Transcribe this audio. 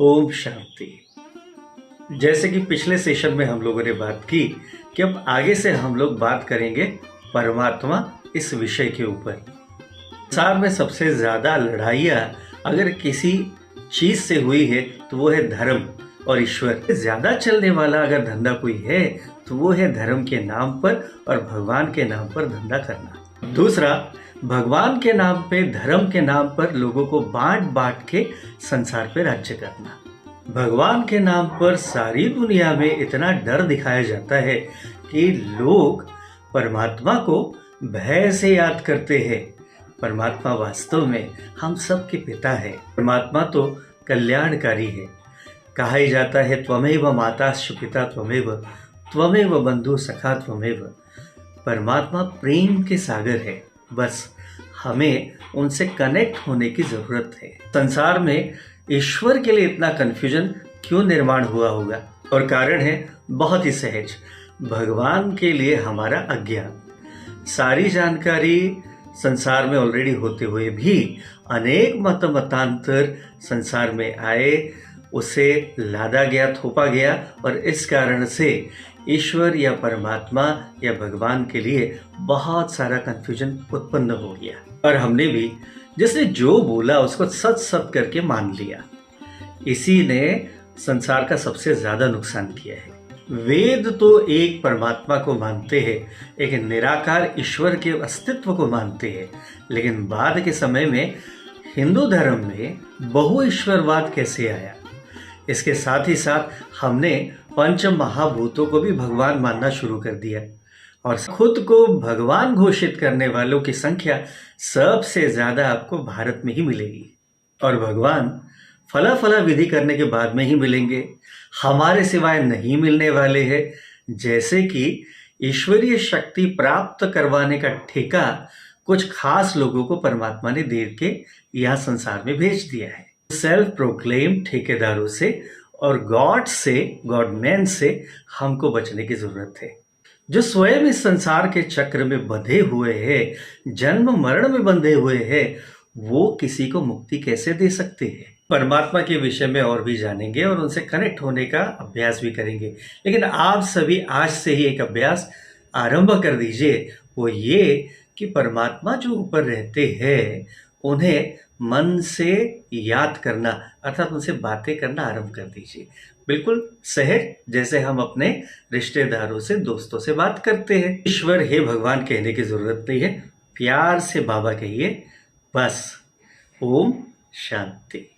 ओम शांति। जैसे कि पिछले सेशन में हम लोगों ने बात की कि अब आगे से हम लोग बात करेंगे परमात्मा इस विषय के ऊपर। संसार में सबसे ज्यादा लड़ाइयाँ अगर किसी चीज से हुई है तो वो है धर्म और ईश्वर। ज्यादा चलने वाला अगर धंधा कोई है तो वो है धर्म के नाम पर और भगवान के नाम पर धंधा करना। दूसरा, भगवान के नाम पे, धर्म के नाम पर लोगों को बांट बांट के संसार पे राज्य करना। भगवान के नाम पर सारी दुनिया में इतना डर दिखाया जाता है कि लोग परमात्मा को भय से याद करते हैं। परमात्मा वास्तव में हम सब के पिता है। परमात्मा तो कल्याणकारी है। कहा ही जाता है, त्वमेव माताश्च पिता त्वमेव, त्वमेव बंधु सखा त्वमेव। परमात्मा प्रेम के सागर है, बस हमें उनसे कनेक्ट होने की जरूरत है। संसार में ईश्वर के लिए इतना कंफ्यूजन क्यों निर्माण हुआ होगा? और कारण है बहुत ही सहज, भगवान के लिए हमारा अज्ञान। सारी जानकारी संसार में ऑलरेडी होते हुए भी अनेक मतांतर संसार में आए, उसे लादा गया, थोपा गया और इस कारण से ईश्वर या परमात्मा या भगवान के लिए बहुत सारा कंफ्यूजन उत्पन्न हो गया। और हमने भी जिसने जो बोला उसको सच सच करके मान लिया। इसी ने संसार का सबसे ज्यादा नुकसान किया है। वेद तो एक परमात्मा को मानते हैं, एक निराकार ईश्वर के अस्तित्व को मानते हैं, लेकिन बाद के समय में हिंदू धर्म में बहुईश्वरवाद कैसे आया? इसके साथ ही साथ हमने पंच महाभूतों को भी भगवान मानना शुरू कर दिया और खुद को भगवान घोषित करने वालों की संख्या सबसे ज्यादा आपको भारत में ही मिलेगी। और भगवान फला फला विधि करने के बाद में ही मिलेंगे, हमारे सिवाय नहीं मिलने वाले हैं। जैसे कि ईश्वरीय शक्ति प्राप्त करवाने का ठेका कुछ खास लोगों को परमात्मा ने दे के यहाँ संसार में भेज दिया है। सेल्फ प्रोक्लेम ठेकेदारों से और गॉड मैन से हमको बचने की जरूरत है। जो स्वयं इस संसार के चक्र में बंधे हुए हैं, जन्म मरण में बंधे हुए हैं, वो किसी को मुक्ति कैसे दे सकते हैं? परमात्मा के विषय में और भी जानेंगे और उनसे कनेक्ट होने का अभ्यास भी करेंगे। लेकिन आप सभी आज से ही एक अभ्यास आरंभ कर दीजिए, वो ये कि परमात्मा जो ऊपर रहते हैं उन्हें मन से याद करना, अर्थात उनसे बातें करना आरंभ कर दीजिए। बिल्कुल सहज, जैसे हम अपने रिश्तेदारों से, दोस्तों से बात करते हैं। ईश्वर हे भगवान कहने की जरूरत नहीं है, प्यार से बाबा कहिए बस। ओम शांति।